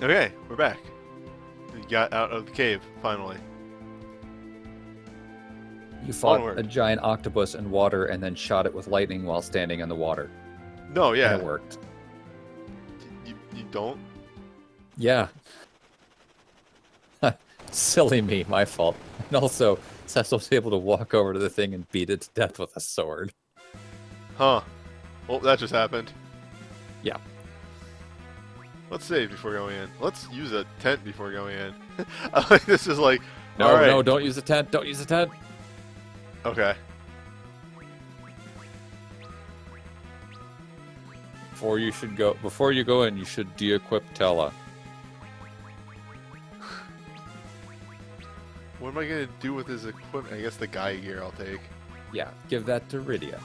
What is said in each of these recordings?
Okay, we're back. We got out of the cave, finally. You fought Onward. a giant octopus in water and then shot it with lightning while standing in the water. No, yeah. And it worked. You don't? Yeah. Silly me, my fault. And also, Cecil was able to walk over to the thing and beat it to death with a sword. Huh. Well, that just happened. Yeah. Let's save before going in. Let's use a tent before going in. I like this is like, No, alright. no, don't use the tent. Don't use the tent. Okay. Before you go in, you should de-equip Tella. What am I gonna do with his equipment? I guess the guy gear I'll take. Yeah, give that to Rydia.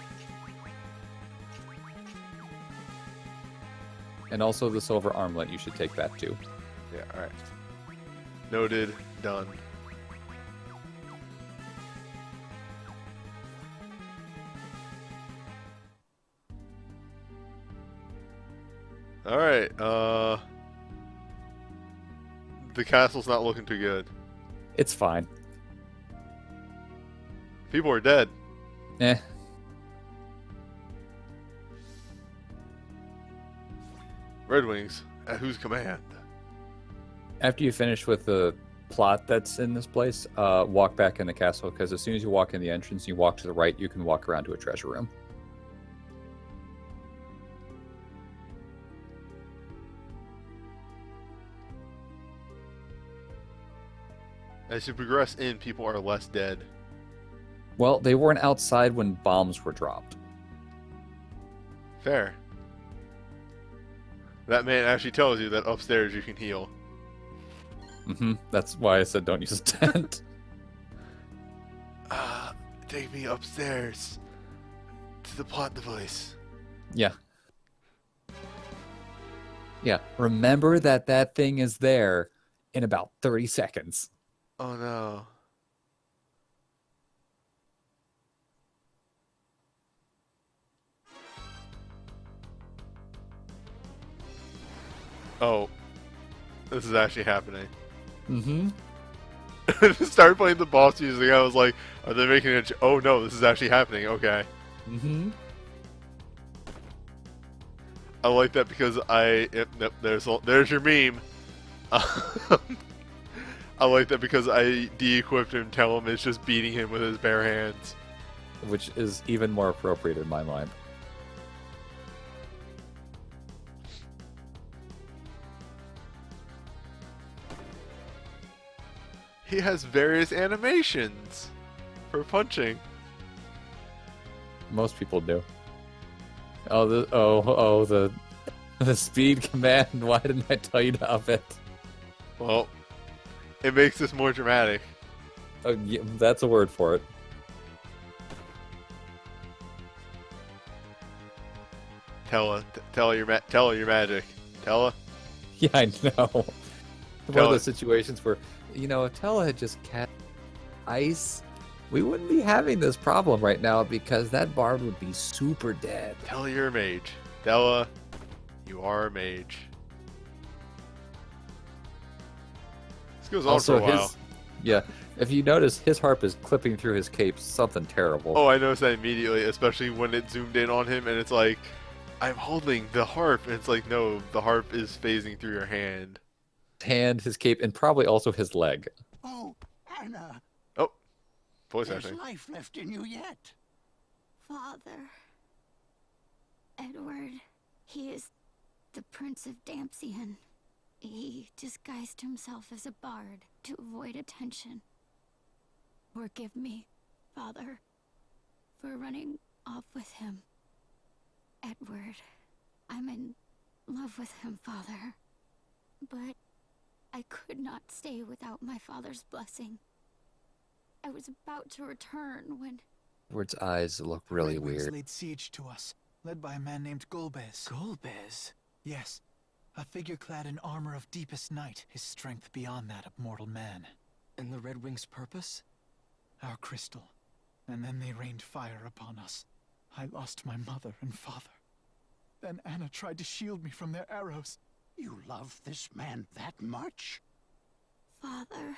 And also the silver armlet, you should take that too. Yeah, alright. Noted. Done. Alright, the castle's not looking too good. It's fine. People are dead. Eh. Red Wings, at whose command? After you finish with the plot that's in this place, walk back in the castle, because as soon as you walk in the entrance, you walk to the right, you can walk around to a treasure room. As you progress in, people are less dead. Well, they weren't outside when bombs were dropped. Fair. That man actually tells you that upstairs you can heal. That's why I said don't use a tent. Take me upstairs to the plot device. Yeah. Yeah, remember that thing is there in about 30 seconds. Oh no. Oh. This is actually happening. Started playing the boss music. I was like, are they making it? Oh no, this is actually happening. Okay. I like that because nope, there's your meme. I like that because I de-equipped him. Tell him it's just beating him with his bare hands. Which is even more appropriate in my mind. He has various animations for punching. Most people do. The speed command. Why didn't I tell you to up it? Well, it makes this more dramatic. Oh, yeah, that's a word for it. Tell her your magic. Tell her. Yeah, I know. One of those situations where, if Tella had just cast ice, we wouldn't be having this problem right now because that bard would be super dead. Tell her you're a mage. Tella, you are a mage. This goes on for a while. Yeah, if you notice, his harp is clipping through his cape, something terrible. Oh, I noticed that immediately, especially when it zoomed in on him and it's like, I'm holding the harp. And it's like, no, the harp is phasing through your hand. His cape, and probably also his leg. Oh, Anna. Oh, voice There's acting. life left in you yet. Father. Edward. He is the Prince of Dampian. He disguised himself as a bard to avoid attention. Forgive me, Father, for running off with him. Edward, I'm in love with him, Father. But I could not stay without my father's blessing. I was about to return when... Edward's eyes look really Red Wings weird. laid siege to us, led by a man named Golbez. Golbez? Yes, a figure clad in armor of deepest night, his strength beyond that of mortal man. And the Red Wings' purpose? Our crystal. And then they rained fire upon us. I lost my mother and father. Then Anna tried to shield me from their arrows. You love this man that much? Father,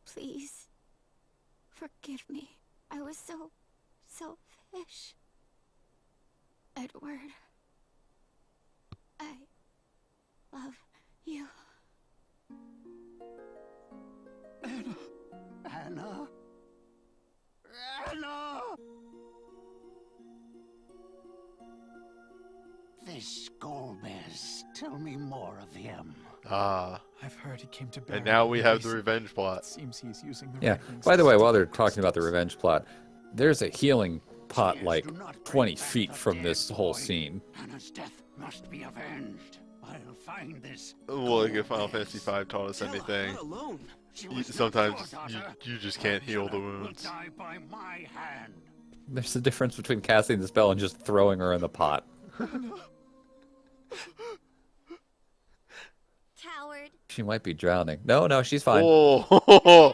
please, forgive me. I was so selfish. Edward, I love you. Anna! Anna! Anna! This Golbez. Tell me more of him. Ah, I've heard he came to bury and now me we have the recently. revenge plot. It seems he's using the Yeah. Red Wings By the to way, stop while they're the talking about the Crystals. revenge plot, there's a healing pot Tears like do not bring 20 back feet the from dead this whole boy. scene. Anna's death must be avenged. I'll find this. Look, if Final Golbez. Fantasy V taught us Stella, anything, not alone. She you, was not sometimes your daughter. you just can't heal the Angela will wounds. die by my hand. There's a difference between casting the spell and just throwing her in the pot. Coward. She might be drowning. No, she's fine. Oh,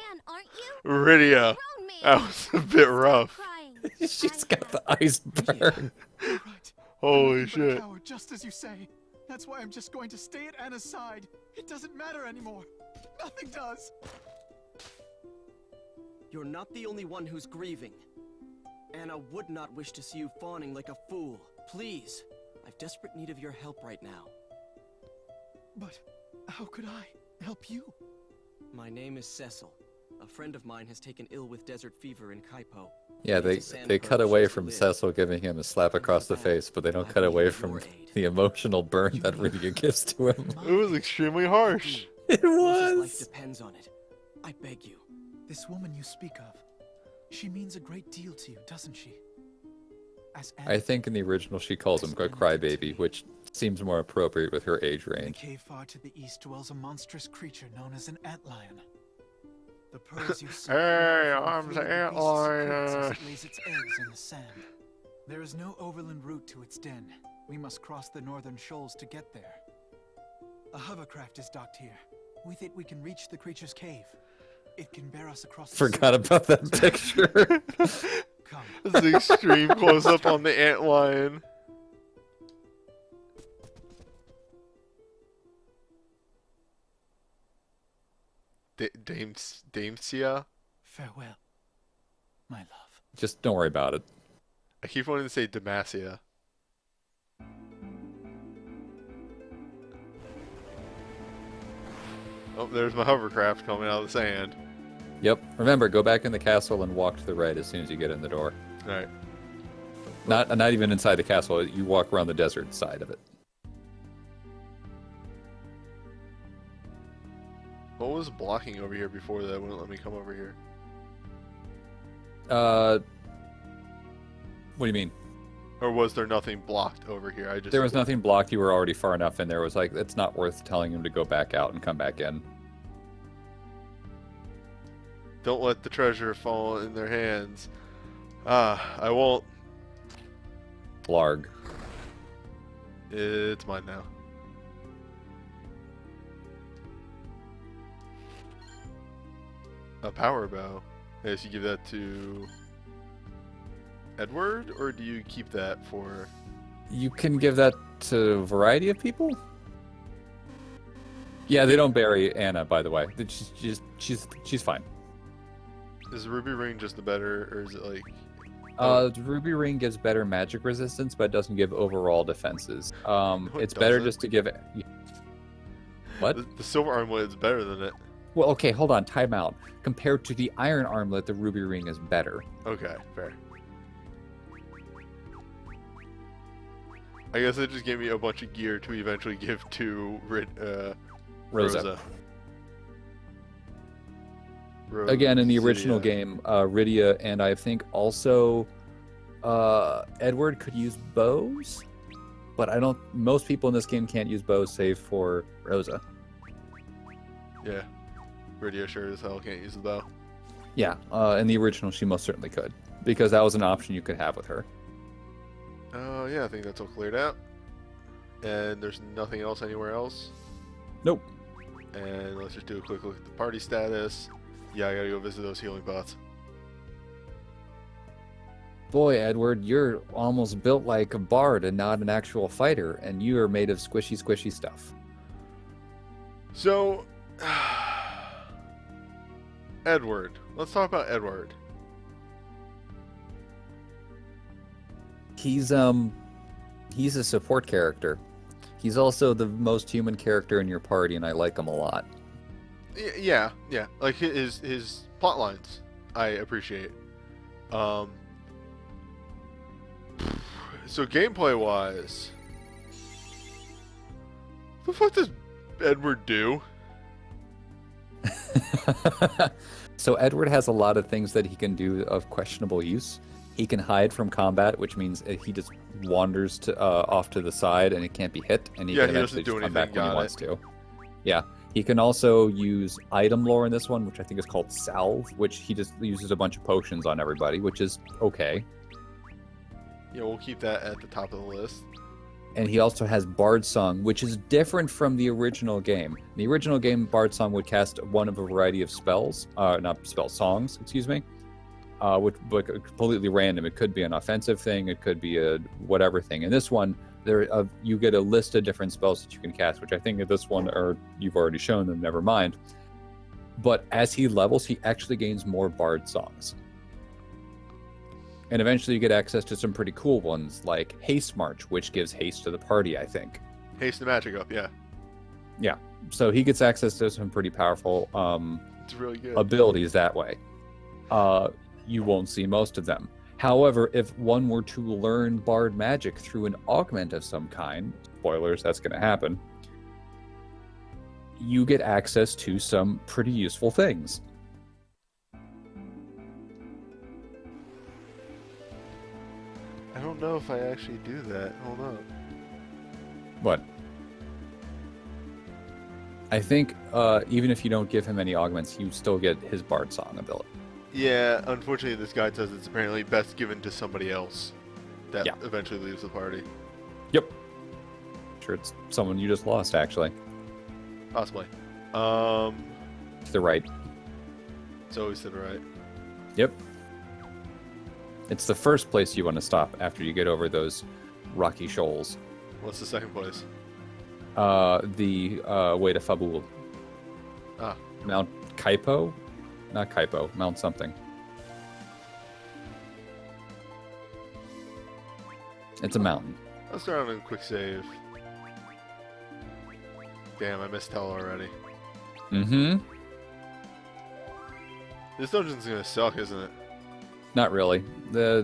Man, aren't you? Rydia, Grown man. that was a bit rough. Crying. She's I got the ice burn. You're right. Holy I'm nothing but a shit. coward, just as you say. That's why I'm just going to stay at Anna's side. It doesn't matter anymore. Nothing does. You're not the only one who's grieving. Anna would not wish to see you fawning like a fool. Please, I've desperate need of your help right now. But how could I help you? My name is Cecil. A friend of mine has taken ill with desert fever in Kaipo. Yeah, He needs a they sand cut pearl away just to from live. Cecil giving him a slap across the face, but they don't cut away from the emotional burn that Rydia gives to him. It was extremely harsh. It Rosa's life was. depends on it. I beg you. This woman you speak of, she means a great deal to you, doesn't she? As I Anna, think in the original she calls him a crybaby, which seems more appropriate with her age in the range. cave far to the east dwells a monstrous creature known as an antlion. The pearls you seek Hey, from I'm fill the the beast's secrets as antlion. it lays its eggs in the sand. There is no overland route to its den. We must cross the northern shoals to get there. A hovercraft is docked here. With it, we can reach the creature's cave. It can bear us across the Forgot sea. about that picture. Come. This is extreme close up on the antlion. Damesia? Farewell, my love. Just don't worry about it. I keep wanting to say Demacia. Oh, there's my hovercraft coming out of the sand. Yep. Remember, go back in the castle and walk to the right as soon as you get in the door. Alright. Not even inside the castle. You walk around the desert side of it. What was blocking over here before that wouldn't let me come over here? What do you mean? Or was there nothing blocked over here? I just There was nothing blocked. You were already far enough in there. It was like, it's not worth telling him to go back out and come back in. Don't let the treasure fall in their hands. Ah, I won't. Blarg. It's mine now. A power bow. Yes, you give that to Edward, or do you keep that for? You can give that to a variety of people? Yeah, they don't bury Anna, by the way. She's fine. Is the ruby ring just the better, or is it like? The ruby ring gives better magic resistance, but it doesn't give overall defenses. it It's better doesn't. just to give. What? The silver armlet is better than it. Well, okay, hold on. Time out. Compared to the iron armlet, the ruby ring is better. Okay, fair. I guess it just gave me a bunch of gear to eventually give to Rosa. Rosa. Again, in the original Rosia. game, Rydia and I think also Edward could use bows, but I don't. Most people in this game can't use bows save for Rosa. Yeah. Rydia sure as hell can't use the bow. Yeah, in the original, she most certainly could, because that was an option you could have with her. Yeah, I think that's all cleared out. And there's nothing else anywhere else. Nope. And let's just do a quick look at the party status. Yeah, I gotta go visit those healing pots. Boy, Edward, you're almost built like a bard and not an actual fighter, and you are made of squishy, squishy stuff. So, Edward. Let's talk about Edward. He's a support character. He's also the most human character in your party, and I like him a lot. Yeah. Like his plot lines, I appreciate. So gameplay wise, what the fuck does Edward do? So Edward has a lot of things that he can do of questionable use. He can hide from combat, which means he just wanders off to the side and it can't be hit, and he can eventually just come back when he wants to. Yeah. He can also use item lore in this one, which I think is called Salve, which he just uses a bunch of potions on everybody, which is okay. Yeah, we'll keep that at the top of the list. And he also has Bard Song, which is different from the original game. In the original game, Bard Song would cast one of a variety of songs, excuse me, which but completely random. It could be an offensive thing, it could be a whatever thing. In this one, you get a list of different spells that you can cast, which I think in this one, or you've already shown them, never mind. But as he levels, he actually gains more Bard Songs. And eventually you get access to some pretty cool ones, like Haste March, which gives haste to the party, I think. Haste the magic up, yeah. Yeah, so he gets access to some pretty powerful It's really good. abilities that way. You won't see most of them. However, if one were to learn Bard magic through an augment of some kind, spoilers, that's going to happen, you get access to some pretty useful things. I don't know if I actually do that. Hold on. What? I think even if you don't give him any augments, you still get his Bard Song ability. Yeah, unfortunately this guide says it's apparently best given to somebody else that Yeah. eventually leaves the party. Yep. Sure, it's someone you just lost, actually. Possibly. To the right. It's always to the right. Yep. It's the first place you want to stop after you get over those rocky shoals. What's the second place? The way to Fabul. Ah. Mount Kaipo? Not Kaipo, Mount something. It's a mountain. Let's throw on a quick save. Damn, I missed Tell already. Mm-hmm. This dungeon's gonna suck, isn't it? Not really.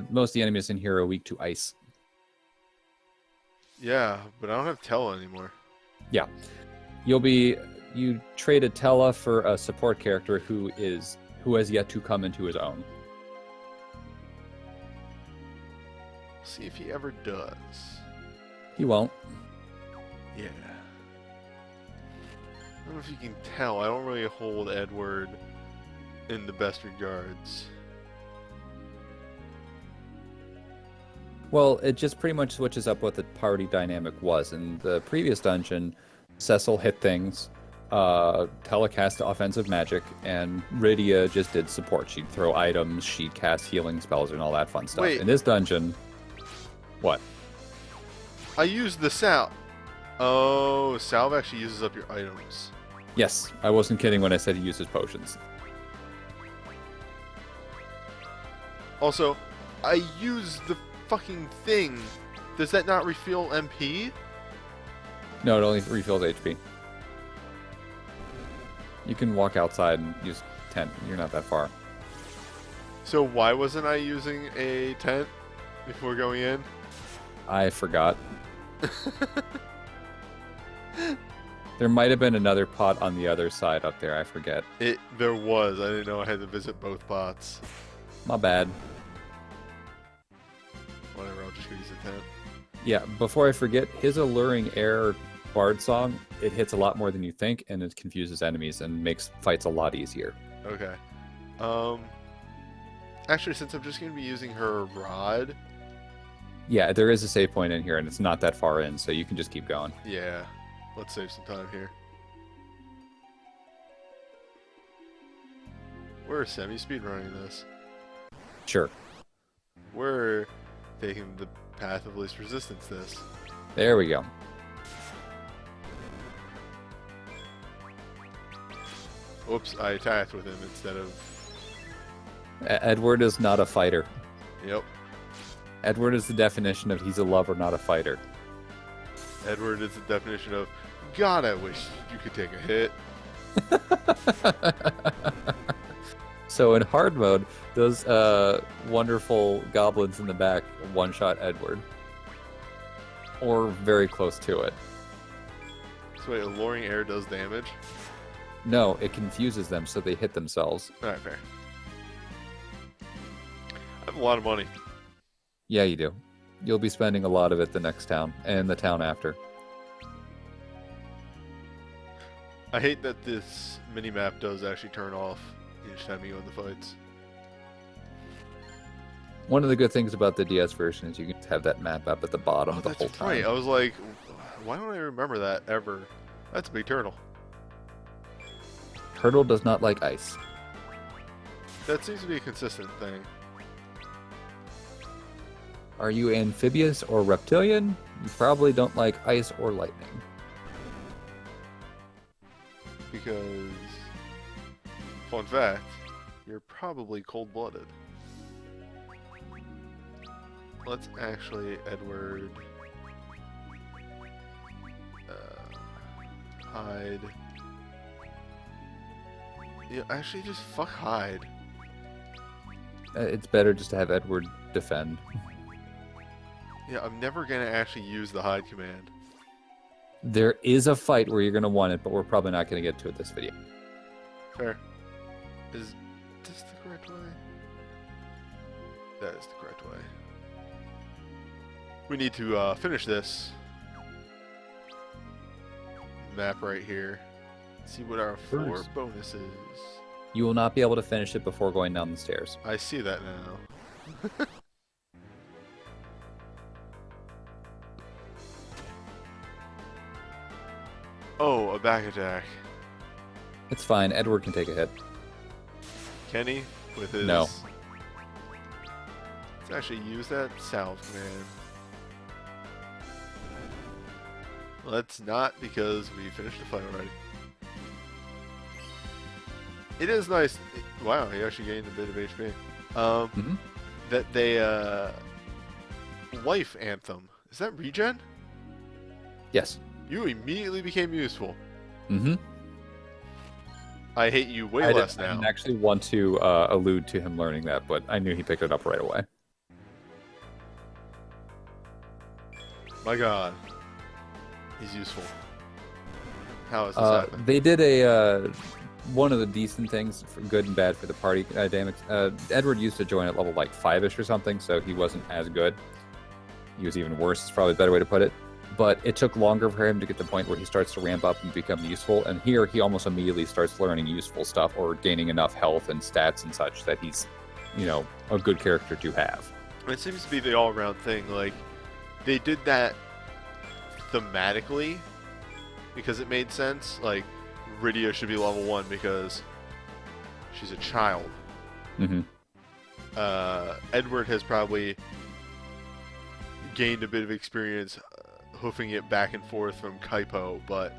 Most of the enemies in here are weak to ice. Yeah, but I don't have Tell anymore. Yeah. You traded Tella for a support character who has yet to come into his own. See if he ever does. He won't. Yeah. I don't know if you can tell. I don't really hold Edward in the best regards. Well, it just pretty much switches up what the party dynamic was. In the previous dungeon, Cecil hit things, telecast offensive magic, and Rydia just did support. She'd throw items, she'd cast healing spells, and all that fun stuff. Wait. In this dungeon, what? I used the Salve. Oh, Salve actually uses up your items. Yes, I wasn't kidding when I said he uses potions. Also, I used the fucking thing. Does that not refill MP? No, it only refills HP. You can walk outside and use tent. You're not that far. So why wasn't I using a tent before going in? I forgot. There might have been another pot on the other side up there. I forget. There was. I didn't know I had to visit both pots. My bad. Whatever, I'll just go use a tent. Yeah, before I forget, his Alluring Air Bard Song, it hits a lot more than you think, and it confuses enemies and makes fights a lot easier. Okay. Actually, since I'm just going to be using her rod... Yeah, there is a save point in here, and it's not that far in, so you can just keep going. Yeah. Let's save some time here. We're semi-speed running this. Sure. We're taking the path of least resistance this. There we go. Oops, I attacked with him instead of... Edward is not a fighter. Yep. Edward is the definition of he's a lover, not a fighter. Edward is the definition of, God, I wish you could take a hit. So in hard mode, those wonderful goblins in the back one-shot Edward. Or very close to it. So wait, alluring air does damage? No, it confuses them so they hit themselves. Alright, fair. I have a lot of money. Yeah, you do. You'll be spending a lot of it the next town, and the town after. I hate that this mini-map does actually turn off each time you go in the fights. One of the good things about the DS version is you can have that map up at the bottom the whole That's time. right. I was like, why don't I remember that ever? That's a big turtle. Turtle does not like ice. That seems to be a consistent thing. Are you amphibious or reptilian? You probably don't like ice or lightning. Because, fun fact, you're probably cold-blooded. Let's actually, Edward, hide. Yeah, actually just fuck hide. It's better just to have Edward defend. Yeah, I'm never gonna actually use the hide command. There is a fight where you're going to want it, but we're probably not going to get to it this video. Fair. Is this the correct way? That is the correct way. We need to finish this map right here. See what our 4 First. bonuses. You will not be able to finish it before going down the stairs. I see that now. Oh, a back attack. It's fine. Edward can take a hit. Kenny with his... No. Let's actually use that salve command. Let's not, because we finished the fight already. It is nice. Wow, he actually gained a bit of HP. That they life anthem. Is that regen? Yes. You immediately became useful. Mm-hmm. I hate you way less I now. didn't actually want to allude to him learning that, but I knew he picked it up right away. My God, he's useful. How is this happening? They did a one of the decent things, for good and bad, for the party dynamics. Edward used to join at level like 5-ish or something, so he wasn't as good. He was even worse, is probably a better way to put it. But it took longer for him to get to the point where he starts to ramp up and become useful. And here, he almost immediately starts learning useful stuff or gaining enough health and stats and such that he's, you know, a good character to have. It seems to be the all-around thing. Like, they did that thematically because it made sense. Like, Rydia should be level 1 because she's a child. Mm-hmm. Edward has probably gained a bit of experience hoofing it back and forth from Kaipo, but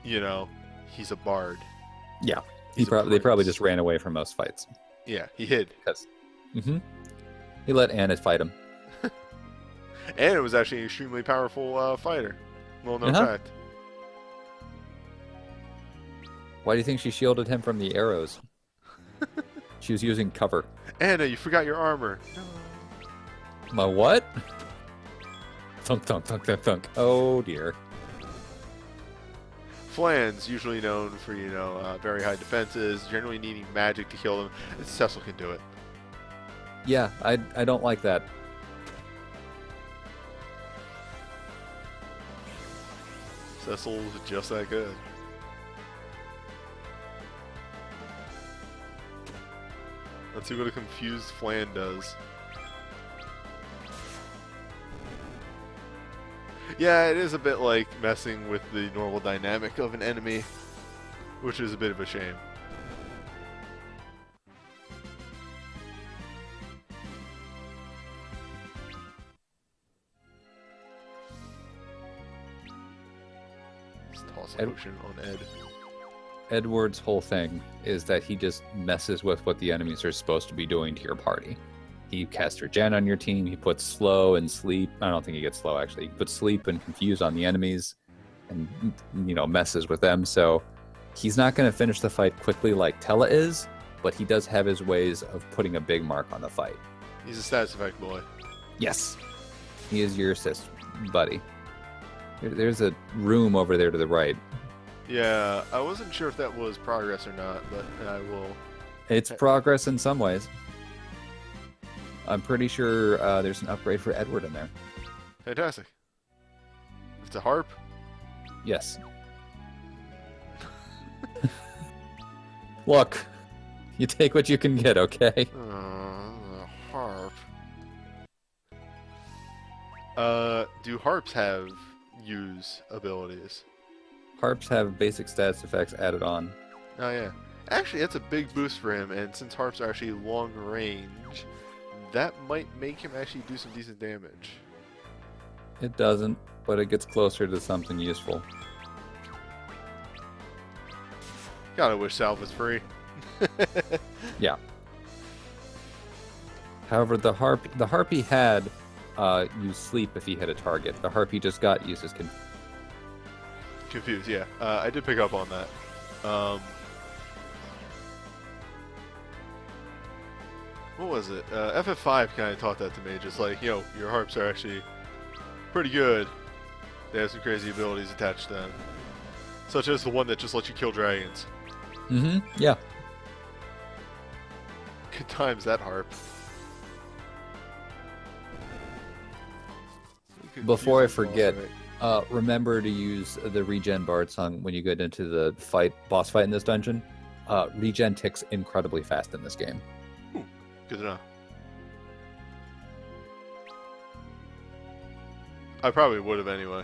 you know, he's a bard. Yeah, He's they probably just ran away from most fights. Yeah, he hid. Because, he let Anna fight him. And it was actually an extremely powerful fighter. Well known fact. Why do you think she shielded him from the arrows? She was using cover. Anna, you forgot your armor. No. My what? Thunk, thunk, thunk, thunk, thunk. Oh dear. Flan's usually known for, you know, very high defenses, generally needing magic to kill them. Cecil can do it. Yeah, I don't like that. Cecil's just that good. Let's see what a confused Flan does. Yeah, it is a bit like messing with the normal dynamic of an enemy, which is a bit of a shame. Let's toss a potion on Ed. Edward's whole thing is that he just messes with what the enemies are supposed to be doing to your party. He casts Regen on your team. He puts slow and sleep. I don't think he gets slow, actually. He puts sleep and confuse on the enemies and, messes with them. So he's not going to finish the fight quickly like Tella is, but he does have his ways of putting a big mark on the fight. He's a status effect boy. Yes. He is your assist buddy. There's a room over there to the right. Yeah, I wasn't sure if that was progress or not, but I will... It's progress in some ways. I'm pretty sure there's an upgrade for Edward in there. Fantastic. If it's a harp? Yes. Look, you take what you can get, okay? A harp. Do harps have use abilities? Harps have basic stats effects added on. Oh yeah. Actually, that's a big boost for him, and since harps are actually long range, that might make him actually do some decent damage. It doesn't, but it gets closer to something useful. Gotta wish salve was free. Yeah. However, the harpy had use sleep if he hit a target. The harpy just got uses Confused, yeah. I did pick up on that. What was it? FF5 kind of taught that to me. Just like, your harps are actually pretty good. They have some crazy abilities attached to them. Such as the one that just lets you kill dragons. Mm-hmm, yeah. Good times, that harp. Before I forget, remember to use the regen bard song when you get into the boss fight in this dungeon. Regen ticks incredibly fast in this game. Ooh, good to know. I probably would have anyway.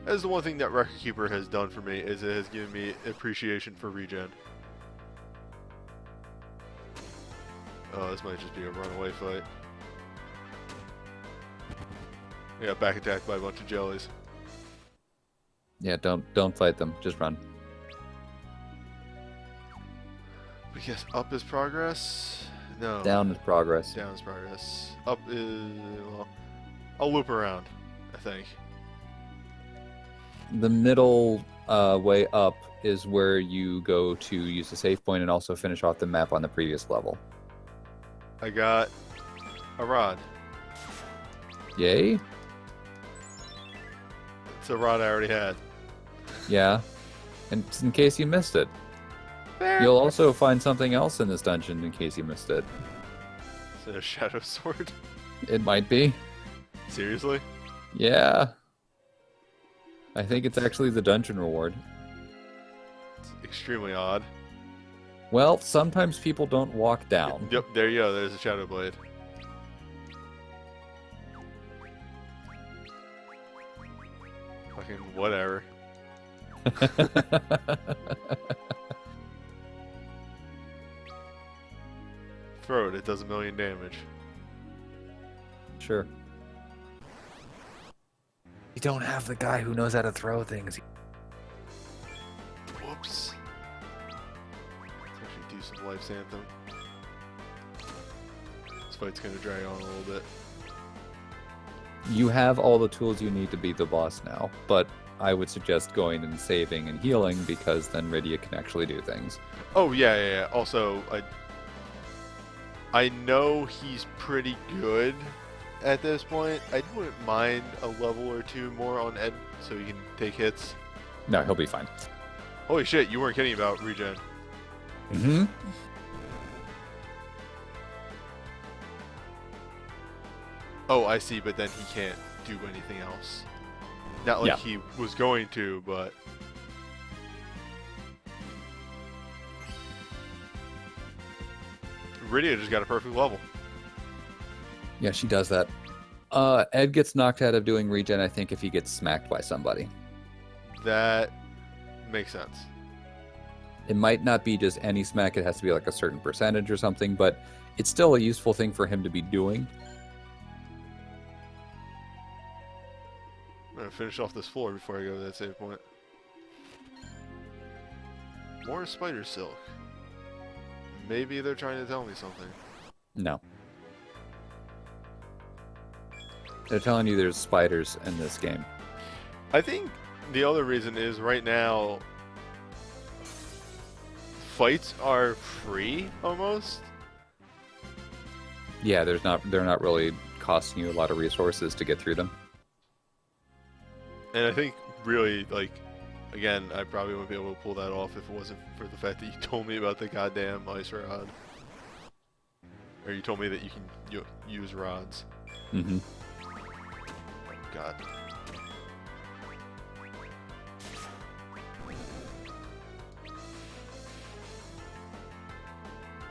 That's the one thing that Record Keeper has done for me, is it has given me appreciation for regen. Oh, this might just be a runaway fight. I got back attacked by a bunch of jellies. Yeah, don't fight them. Just run. But yes, up is progress. No. Down is progress. Down is progress. Up is... well, I'll loop around, I think. The middle way up is where you go to use the save point and also finish off the map on the previous level. I got a rod. Yay? It's a rod I already had. Yeah. And in case you missed it. Fair. You'll also find something else in this dungeon in case you missed it. Is it a shadow sword? It might be. Seriously? Yeah. I think it's actually the dungeon reward. It's extremely odd. Well, sometimes people don't walk down. Yep, there you go. There's a shadow blade. Fucking whatever. Throw it. It does 1,000,000 damage. Sure. You don't have the guy who knows how to throw things. Whoops. Let's actually do some Life's Anthem. This fight's gonna drag on a little bit. You have all the tools you need to beat the boss now, but I would suggest going and saving and healing because then Rydia can actually do things. Oh yeah. Also, I know he's pretty good at this point. I wouldn't mind a level or two more on Ed so he can take hits. No, he'll be fine. Holy shit, you weren't kidding about regen. Mm-hmm. Oh, I see, but then he can't do anything else. Not like he was going to, but... Rydia just got a perfect level. Yeah, she does that. Ed gets knocked out of doing regen, I think, if he gets smacked by somebody. That makes sense. It might not be just any smack, it has to be like a certain percentage or something, but it's still a useful thing for him to be doing. gonna finish off this floor before I go to that save point. More spider silk. Maybe they're trying to tell me something. No. They're telling you there's spiders in this game. I think the other reason is right now fights are free almost. Yeah, they're not really costing you a lot of resources to get through them. And I think really, like, again, I probably wouldn't be able to pull that off if it wasn't for the fact that you told me about the goddamn ice rod. Or you told me that you can use rods. Mm-hmm. God.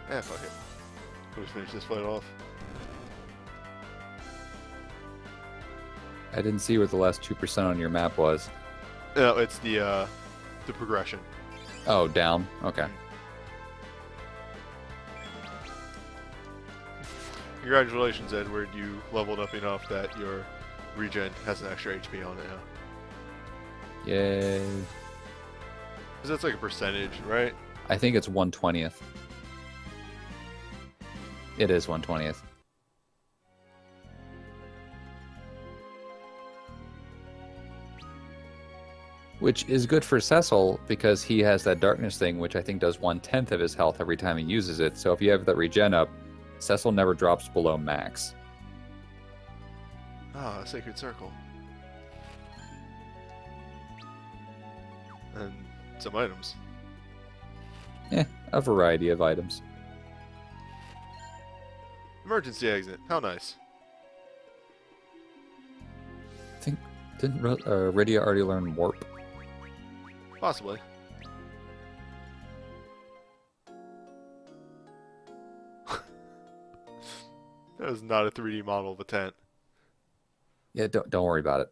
Fuck it. We'll just finish this fight off. I didn't see what the last 2% on your map was. No, it's the progression. Oh, down. Okay. Congratulations, Edward. You leveled up enough that your regen has an extra HP on it now. Yay. Because that's like a percentage, right? I think it's 1/20th. It is 1/20th. Which is good for Cecil because he has that darkness thing, which I think does 1/10 of his health every time he uses it. So if you have that regen up, Cecil never drops below max. Ah, Sacred Circle. And some items. A variety of items. Emergency exit. How nice. I think, didn't Rydia already learn Warp? Possibly. That was not a 3D model of a tent. Yeah, don't worry about it.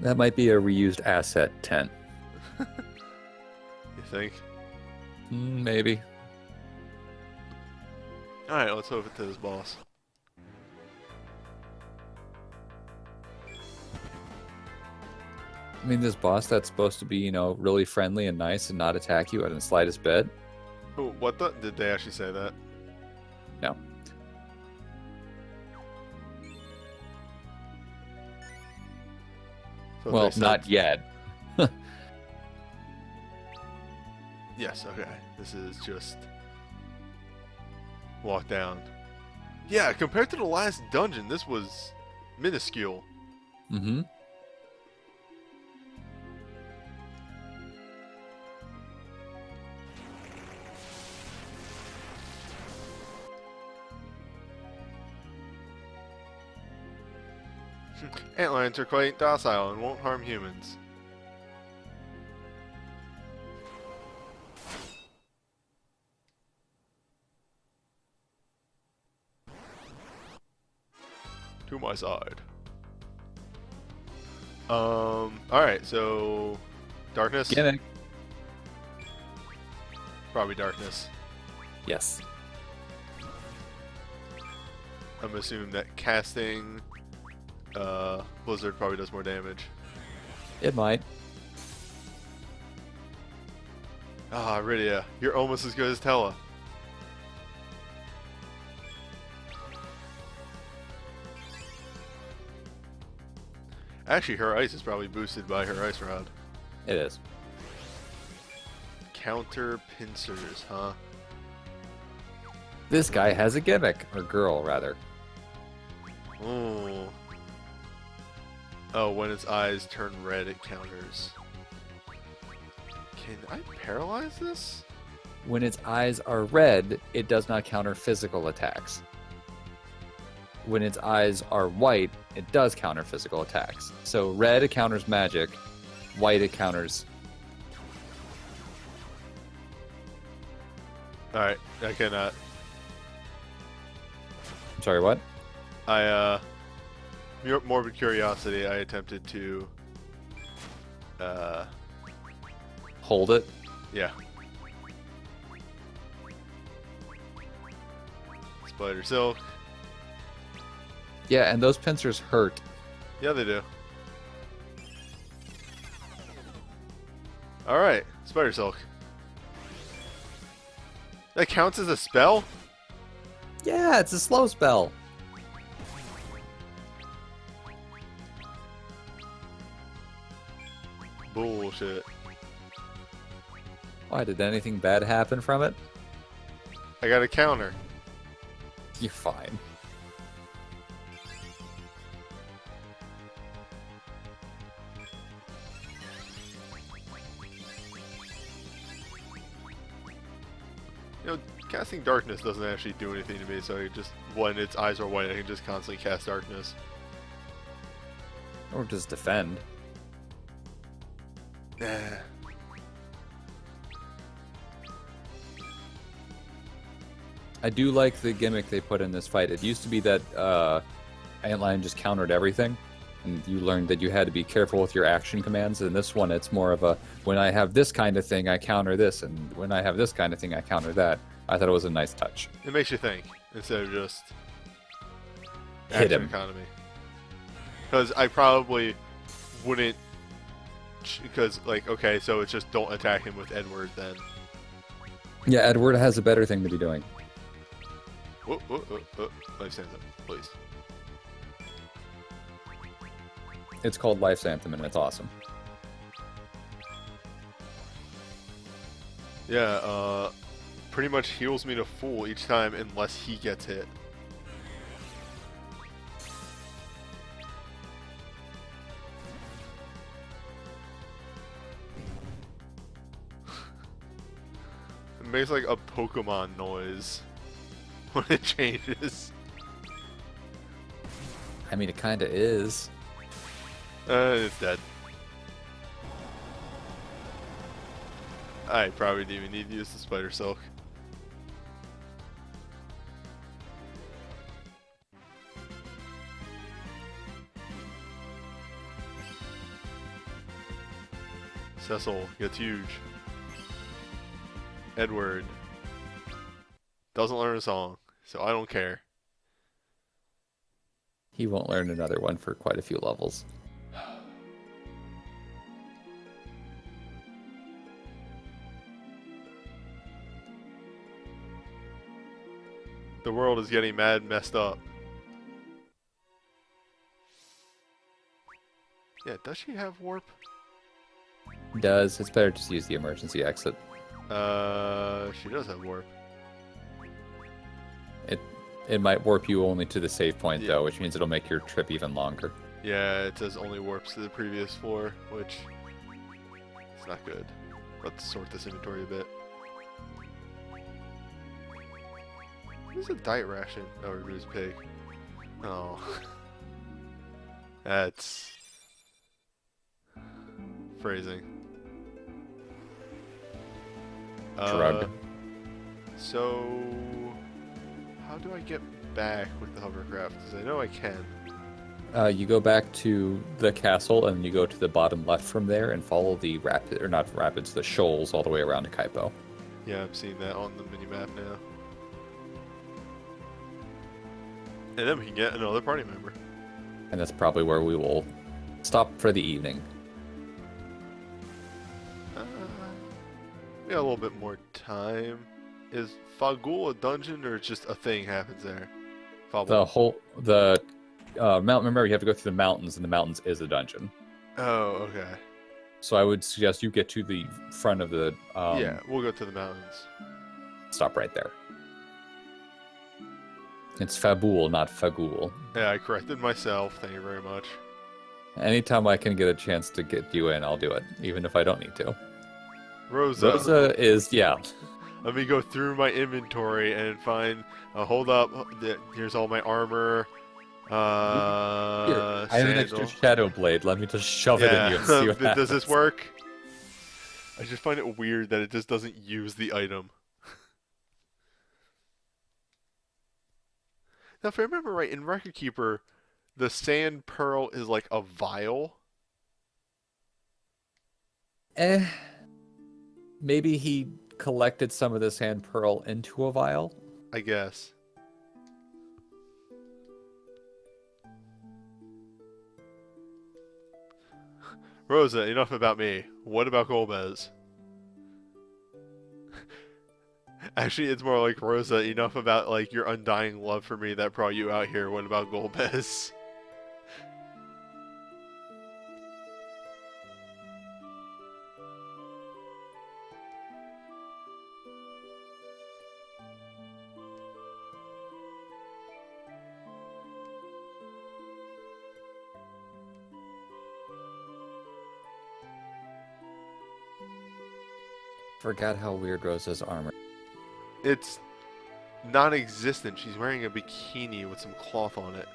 That might be a reused asset tent. You think? Maybe. Alright, let's hope it to this boss. I mean, this boss that's supposed to be, you know, really friendly and nice and not attack you at the slightest bit. Oh, what the? Did they actually say that? No. So Well, they said- not yet. Yes, okay. This is just walk down. Yeah, compared to the last dungeon, this was minuscule. Mm-hmm. Antlions are quite docile and won't harm humans. To my side. Alright, so darkness? Gimmick. Probably darkness. Yes. I'm assuming that casting Blizzard probably does more damage. It might. Ah, Rydia, you're almost as good as Tella. Actually, her ice is probably boosted by her ice rod. It is. Counter pincers, huh? This guy has a gimmick. Or girl, rather. Ooh. Oh, when its eyes turn red, it counters. Can I paralyze this? When its eyes are red, it does not counter physical attacks. When its eyes are white, it does counter physical attacks. So red it counters magic, white it counters. Alright, I cannot. I'm sorry, what? Morbid curiosity, I attempted to Hold it. Yeah. Spider silk. Yeah, and those pincers hurt. Yeah, they do. Alright, spider silk. That counts as a spell? Yeah, it's a slow spell. Bullshit. Why, did anything bad happen from it? I got a counter. You're fine. You know, casting darkness doesn't actually do anything to me, so I just, when its eyes are white, I can just constantly cast darkness. Or just defend. Nah. I do like the gimmick they put in this fight. It used to be that Antlion just countered everything, and you learned that you had to be careful with your action commands. In this one, it's more of a, when I have this kind of thing, I counter this, and when I have this kind of thing, I counter that. I thought it was a nice touch. It makes you think, instead of just Hit action him. economy. Because I probably wouldn't, because, like, okay, so it's just don't attack him with Edward then. Yeah, Edward has a better thing to be doing. Whoa, whoa, whoa, whoa. Life Anthem, please. It's called Life's Anthem, and it's awesome. Yeah, pretty much heals me to full each time unless he gets hit. It makes like a Pokemon noise when it changes. I mean, it kind of is. It's dead. I probably didn't even need to use the Spider Silk. Cecil gets huge. Edward doesn't learn a song, so I don't care. He won't learn another one for quite a few levels. The world is getting mad and messed up. Yeah, does she have warp? Does. It's better just use the emergency exit. She does have warp. It might warp you only to the save point, Yeah. though, which means it'll make your trip even longer. Yeah, it says only warps to the previous floor, which it's not good. Let's sort this inventory a bit. Who's a diet ration? Oh, Rue's pig. Oh. That's phrasing. Drug. So, how do I get back with the hovercraft? Because I know I can. You go back to the castle, and you go to the bottom left from there, and follow the rapid, or not rapids, the shoals all the way around to Kaipo. Yeah, I'm seeing that on the mini-map now. And then we can get another party member. And that's probably where we will stop for the evening. We got a little bit more time. Is Fagul a dungeon or just a thing happens there? The mountain. Remember, you have to go through the mountains, and the mountains is a dungeon. Oh, okay. So I would suggest you get to the front of the. Yeah, we'll go to the mountains. Stop right there. It's Fabul, not Fagul. Yeah, I corrected myself. Thank you very much. Anytime I can get a chance to get you in, I'll do it, even if I don't need to. Rosa. Rosa is, yeah. Let me go through my inventory and find. Hold up. Here's all my armor. Here, I have an extra sandal. shadow blade. Let me just shove it in you and see what happens. Does this work? I just find it weird that it just doesn't use the item. Now, if I remember right, in Record Keeper, the sand pearl is like a vial. Maybe he collected some of the sand pearl into a vial. I guess. Rosa, enough about me. What about Golbez? Actually, it's more like, Rosa, enough about, like, your undying love for me that brought you out here. What about Golbez? Forgot how weird Rosa's armor. It's non-existent. She's wearing a bikini with some cloth on it.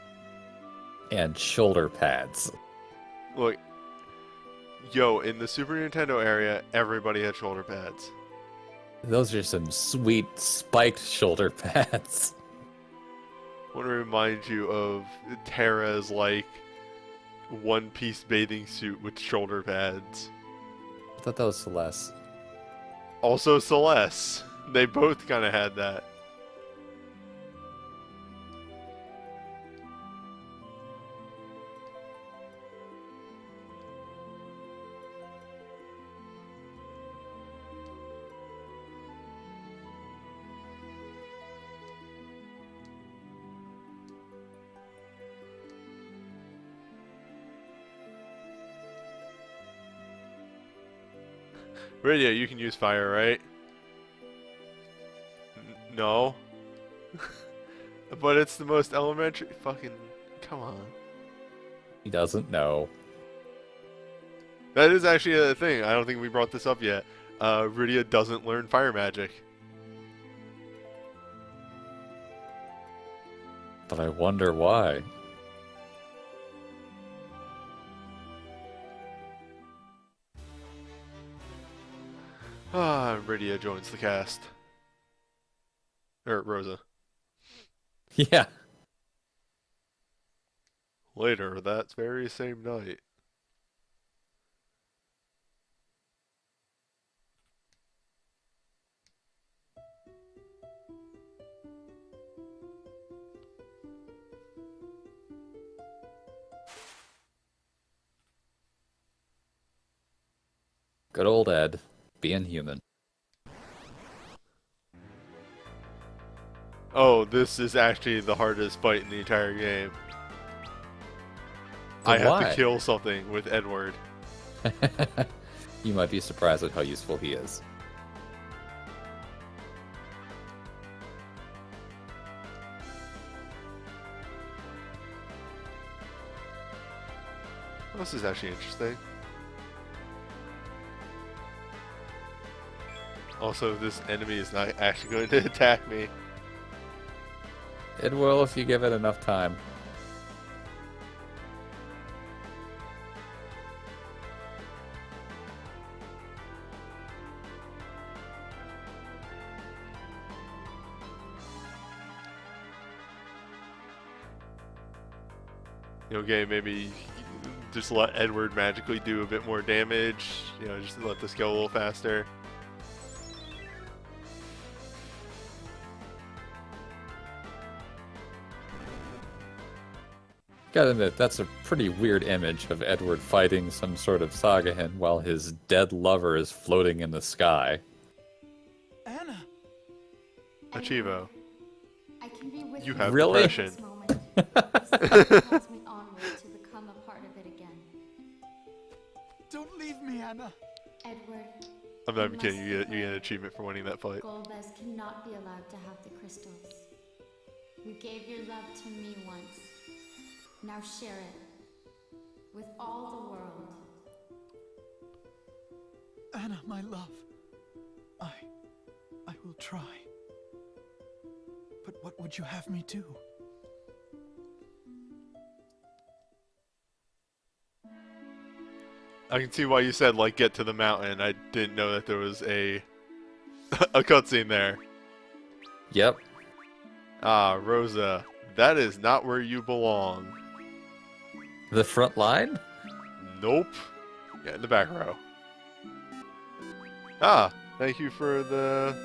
And shoulder pads. Look, yo, in the Super Nintendo area, everybody had shoulder pads. Those are some sweet spiked shoulder pads. I want to remind you of Terra's, like, one-piece bathing suit with shoulder pads. I thought that was Celeste. Also Celeste. They both kind of had that. Radio, you can use fire, right? No. But it's the most elementary. Fucking. Come on. He doesn't know. That is actually a thing. I don't think we brought this up yet. Rydia doesn't learn fire magic. But I wonder why. Rydia joins the cast. Or Rosa. Yeah. Later that very same night. Good old Ed, being human. Oh, this is actually the hardest fight in the entire game. I have to kill something with Edward. You might be surprised at how useful he is. This is actually interesting. Also, this enemy is not actually going to attack me. It will if you give it enough time. Okay, maybe just let Edward magically do a bit more damage. You know, just let this go a little faster. Gotta admit, that's a pretty weird image of Edward fighting some sort of Sagahan while his dead lover is floating in the sky. Anna! Achivo. I can be with You have Really? depression. this moment. Something calls me onward to become a part of it again. Don't leave me, Anna! Edward, I'm not even you kidding. must You get prepare. an achievement for winning that fight. Golbez cannot be allowed to have the crystals. You gave your love to me once. Now share it with all the world. Anna, my love. I will try. But what would you have me do? I can see why you said, like, get to the mountain. I didn't know that there was a a cutscene there. Yep. Ah, Rosa, that is not where you belong. The front line? Nope. Yeah, in the back row. Ah, thank you for the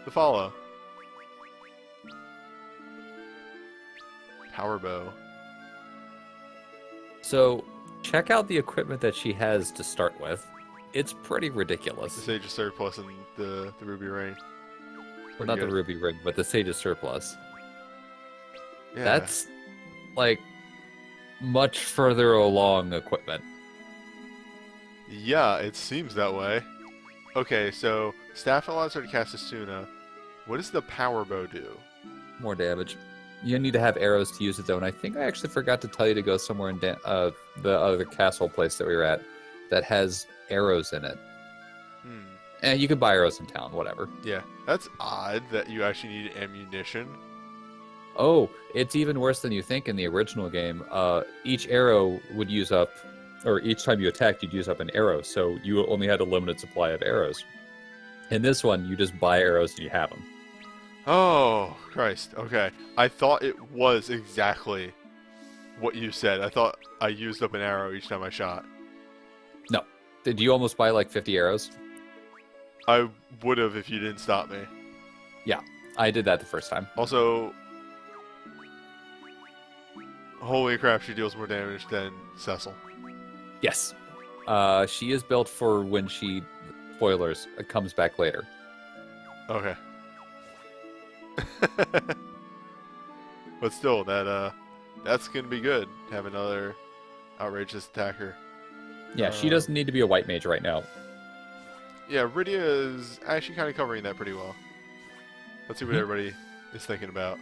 follow. Power bow. So, check out the equipment that she has to start with. It's pretty The ridiculous. Sage of Surplus and the Ruby Ring. Well, not the Ruby Ring, but the Sage's Surplus. Yeah. That's, like, much further along equipment. Yeah, it seems that way. Okay, so staff allows her to cast Asuna. What does the power bow do? More damage. You need to have arrows to use it, though, and I think I actually forgot to tell you to go somewhere in the other castle place that we were at that has arrows in it. And you can buy arrows in town, whatever. Yeah, that's odd that you actually need ammunition. Oh, it's even worse than you think in the original game. Each arrow would use up, or each time you attacked, you'd use up an arrow, so you only had a limited supply of arrows. In this one, you just buy arrows and you have them. Oh, Christ. Okay. I thought it was exactly what you said. I thought I used up an arrow each time I shot. No. Did you almost buy like 50 arrows? I would have if you didn't stop me. Yeah, I did that the first time. Also, holy crap, she deals more damage than Cecil. Yes. She is built for when she, spoilers, comes back later. Okay. But still, that's gonna be good. Have another outrageous attacker. Yeah, she doesn't need to be a white mage right now. Yeah, Rydia is actually kind of covering that pretty well. Let's see what everybody is thinking about.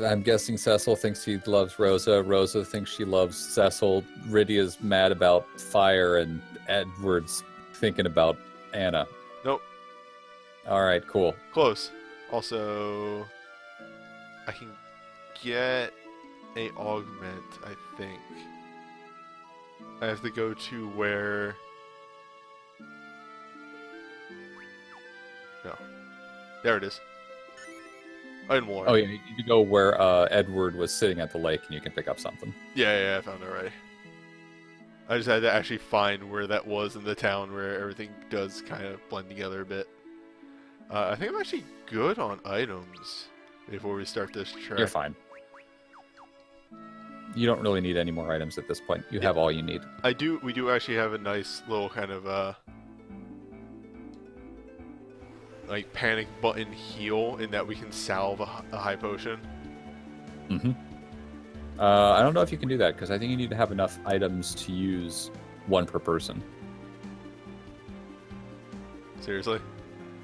I'm guessing Cecil thinks he loves Rosa. Rosa thinks she loves Cecil. Rydia's mad about fire, and Edward's thinking about Anna. Nope. All right, cool. Close. Also, I can get a augment, I think. I have to go to where... No. There it is. In water. Oh, yeah, you need to go where Edward was sitting at the lake, and you can pick up something. Yeah, I found it right. I just had to actually find where that was in the town where everything does kind of blend together a bit. I think I'm actually good on items before we start this trek. You're fine. You don't really need any more items at this point. You have all you need. We do actually have a nice little kind of like panic button heal in that we can salve a high potion. I don't know if you can do that, because I think you need to have enough items to use one per person. Seriously?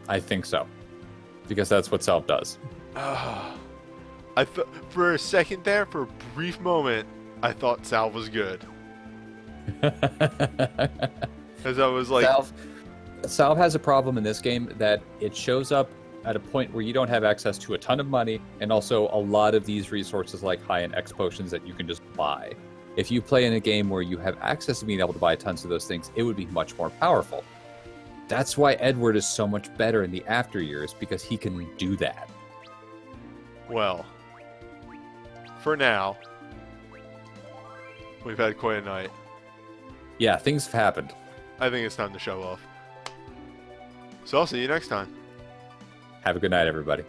I think so. Because that's what salve does. I thought for a second there, for a brief moment, I thought salve was good. As I was like... Salve has a problem in this game that it shows up at a point where you don't have access to a ton of money, and also a lot of these resources like high-end X potions that you can just buy. If you play in a game where you have access to being able to buy tons of those things, it would be much more powerful. That's why Edward is so much better in the after years, because he can do that. Well, for now, we've had quite a night. Yeah, things have happened. I think it's time to show off. So I'll see you next time. Have a good night, everybody.